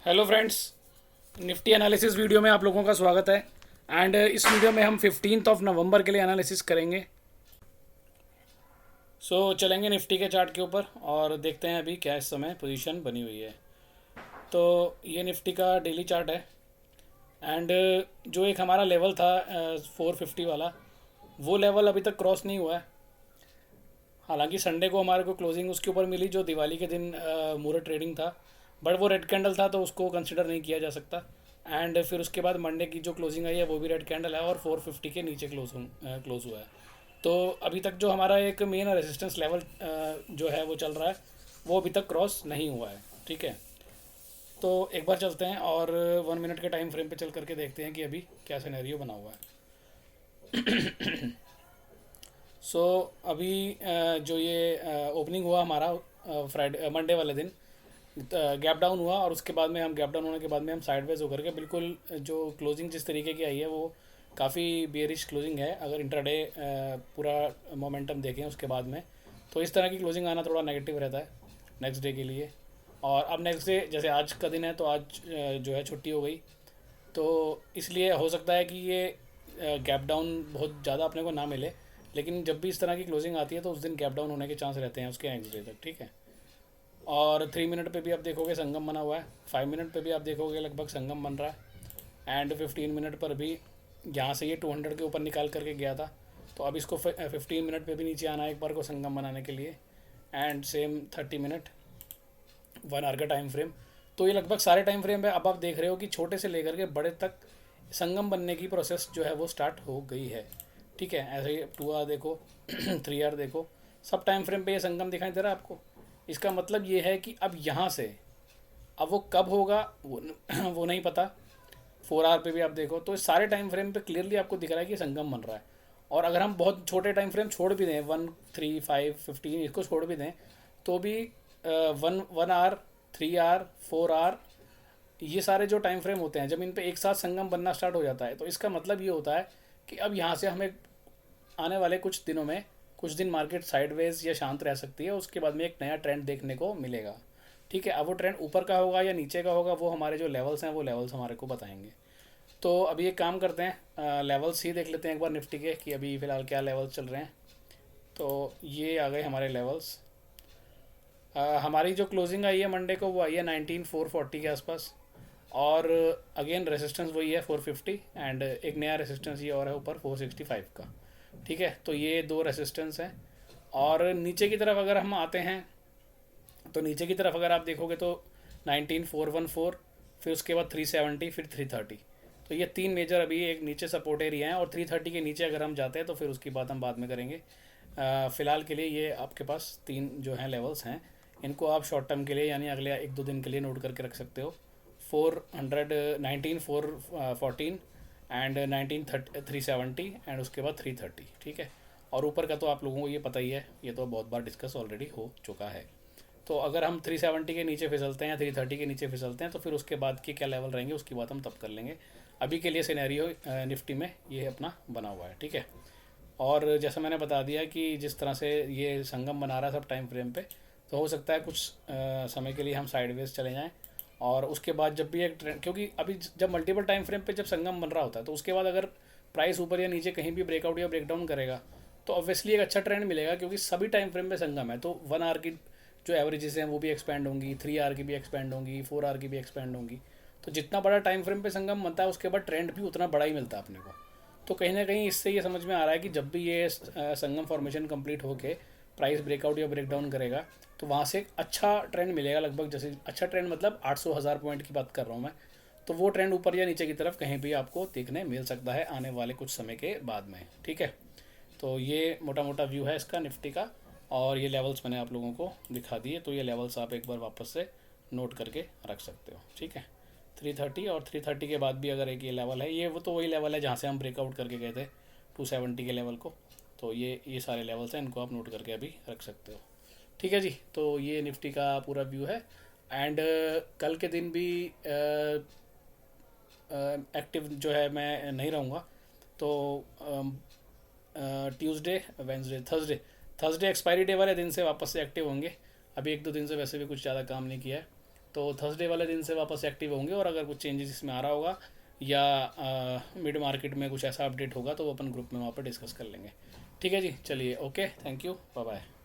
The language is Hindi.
Hello friends, Nifty analysis video में आप लोगों का स्वागत है। एंड इस वीडियो में हम 15 नवंबर के लिए एनालिसिस करेंगे। चलेंगे निफ्टी के चार्ट के ऊपर और देखते हैं अभी क्या इस समय पोजीशन बनी हुई है। तो ये निफ्टी का डेली चार्ट है। एंड जो एक हमारा लेवल था 450 वाला, वो लेवल अभी तक क्रॉस नहीं हुआ है। हालांकि संडे को हमारे को क्लोजिंग उसके ऊपर मिली जो दिवाली के दिन मुहूर्त ट्रेडिंग था, बट वो रेड कैंडल था तो उसको कंसिडर नहीं किया जा सकता। एंड फिर उसके बाद मंडे की जो क्लोजिंग आई है वो भी रेड कैंडल है और 450 के नीचे क्लोज हुआ है। तो अभी तक जो हमारा एक मेन रेजिस्टेंस लेवल जो है वो चल रहा है, वो अभी तक क्रॉस नहीं हुआ है। ठीक है, तो एक बार चलते हैं और 1 मिनट के टाइम फ्रेम पे चल करके देखते हैं कि अभी क्या सिनेरियो बना हुआ है। अभी जो ये ओपनिंग हुआ हमारा फ्राइडे मंडे वाले दिन, गैप डाउन हुआ और उसके बाद में हम गैप डाउन होने के बाद में हम साइडवेज होकर के बिल्कुल जो क्लोजिंग जिस तरीके की आई है वो काफ़ी बेयरिश क्लोजिंग है। अगर इंट्राडे पूरा मोमेंटम देखें उसके बाद में, तो इस तरह की क्लोजिंग आना थोड़ा नेगेटिव रहता है नेक्स्ट डे के लिए। और अब नेक्स्ट डे जैसे आज का दिन है तो आज जो है छुट्टी हो गई, तो इसलिए हो सकता है कि ये गैप डाउन बहुत ज़्यादा अपने को ना मिले। लेकिन जब भी इस तरह की क्लोजिंग आती है तो उस दिन गैप डाउन होने के चांस रहते हैं उसके नेक्स्ट डे तक। ठीक है, और 3 मिनट पे भी आप देखोगे संगम बना हुआ है, 5 मिनट पे भी आप देखोगे लगभग संगम बन रहा है। एंड 15 मिनट पर भी यहाँ से ये 200 के ऊपर निकाल करके गया था, तो अब इसको 15 मिनट पे भी नीचे आना है एक बार को संगम बनाने के लिए। एंड सेम 30 मिनट, 1 आवर का टाइम फ्रेम। तो ये लगभग सारे टाइम फ्रेम पे अब आप देख रहे हो कि छोटे से लेकर के बड़े तक संगम बनने की प्रोसेस जो है वो स्टार्ट हो गई है। ठीक है, ऐसे ही 2 आवर देखो 3 आवर देखो, सब टाइम फ्रेम पे ये संगम दिखाई दे रहा है आपको। इसका मतलब ये है कि अब यहाँ से अब वो कब होगा वो वो नहीं पता। 4 आवर पे भी आप देखो तो इस सारे टाइम फ्रेम पे क्लियरली आपको दिख रहा है कि संगम बन रहा है। और अगर हम बहुत छोटे टाइम फ्रेम छोड़ भी दें, 1, 3, 5, 15 इसको छोड़ भी दें, तो भी 1 आवर, 3 आवर, 4 आवर, ये सारे जो टाइम फ्रेम होते हैं जब इन पे एक साथ संगम बनना स्टार्ट हो जाता है तो इसका मतलब ये होता है कि अब यहाँ से हमें आने वाले कुछ दिनों में कुछ दिन मार्केट साइडवेज या शांत रह सकती है, उसके बाद में एक नया ट्रेंड देखने को मिलेगा। ठीक है, अब वो ट्रेंड ऊपर का होगा या नीचे का होगा वो हमारे जो लेवल्स हैं वो लेवल्स हमारे को बताएंगे। तो अभी एक काम करते हैं, लेवल्स ही देख लेते हैं एक बार निफ्टी के कि अभी फ़िलहाल क्या लेवल्स चल रहे हैं। तो ये आ गए हमारे लेवल्स। हमारी जो क्लोजिंग आई है मंडे को वो आई है 19,440 के आसपास। और अगेन रेसिस्टेंस वही है 450, एंड एक नया रेसिस्टेंस ये और है ऊपर 465 का। ठीक है, तो ये दो रेसिस्टेंस हैं। और नीचे की तरफ अगर हम आते हैं तो नीचे की तरफ अगर आप देखोगे तो 19,414, फिर उसके बाद 370, फिर 330। तो ये तीन मेजर अभी एक नीचे सपोर्ट एरिया हैं, और 330 के नीचे अगर हम जाते हैं तो फिर उसकी बात हम बाद में करेंगे। फ़िलहाल के लिए ये आपके पास तीन जो हैं लेवल्स हैं, इनको आप शॉर्ट टर्म के लिए यानी अगले 1-2 दिन के लिए नोट करके रख सकते हो। 414 एंड 370 एंड उसके बाद 330। ठीक है, और ऊपर का तो आप लोगों को ये पता ही है, ये तो बहुत बार डिस्कस ऑलरेडी हो चुका है। तो अगर हम 370 के नीचे फिसलते हैं या 330 के नीचे फिसलते हैं तो फिर उसके बाद के क्या लेवल रहेंगे उसकी बात हम तब कर लेंगे। अभी के लिए सिनेरियो निफ्टी में ये अपना बना हुआ है। ठीक है, और जैसा मैंने बता दिया कि जिस तरह से ये संगम बना रहा है सब टाइम फ्रेम पे, तो हो सकता है कुछ समय के लिए हम साइडवेज चले जाएं। और उसके बाद जब भी एक ट्रेंड, क्योंकि अभी जब मल्टीपल टाइम फ्रेम पे जब संगम बन रहा होता है तो उसके बाद अगर प्राइस ऊपर या नीचे कहीं भी ब्रेकआउट या ब्रेकडाउन करेगा तो ऑब्वियसली एक अच्छा ट्रेंड मिलेगा, क्योंकि सभी टाइम फ्रेम पे संगम है। तो 1 आवर की जो एवरेजेस हैं वो भी एक्सपैंड होंगी, 3 आवर की भी एक्सपैंड होंगी, 4 आवर की भी एक्सपैंड होंगी। तो जितना बड़ा टाइम फ्रेम पे संगम बनता है उसके बाद ट्रेंड भी उतना बड़ा ही मिलता है अपने को। तो कहीं ना कहीं इससे ये समझ में आ रहा है कि जब भी ये संगम फॉर्मेशन कंप्लीट होके प्राइस ब्रेकआउट या ब्रेकडाउन करेगा तो वहाँ से एक अच्छा ट्रेंड मिलेगा। लगभग जैसे अच्छा ट्रेंड मतलब 800,000 पॉइंट की बात कर रहा हूँ मैं। तो वो ट्रेंड ऊपर या नीचे की तरफ कहीं भी आपको देखने मिल सकता है आने वाले कुछ समय के बाद में। ठीक है, तो ये मोटा मोटा व्यू है इसका निफ्टी का, और ये लेवल्स मैंने आप लोगों को दिखा दिए। तो ये लेवल्स आप एक बार वापस से नोट करके रख सकते हो। ठीक है, 330 और 330 के बाद भी अगर एक ये लेवल है, ये वो तो वही लेवल है जहाँ से हम ब्रेकआउट करके गए थे 270 के लेवल को। तो ये सारे लेवल्स हैं, इनको आप नोट करके अभी रख सकते हो। ठीक है जी, तो ये निफ्टी का पूरा व्यू है। एंड कल के दिन भी एक्टिव जो है मैं नहीं रहूँगा। तो Tuesday, Wednesday, Thursday expiry day वाले दिन से वापस से एक्टिव होंगे। अभी 1-2 दिन से वैसे भी कुछ ज़्यादा काम नहीं किया है। तो थर्सडे वाले दिन से वापस एक्टिव होंगे, और अगर कुछ चेंजेस इसमें आ रहा होगा या मिड मार्केट में कुछ ऐसा अपडेट होगा तो वो अपन ग्रुप में वहाँ पर डिस्कस कर लेंगे। ठीक है जी, चलिए, okay, thank you, bye bye.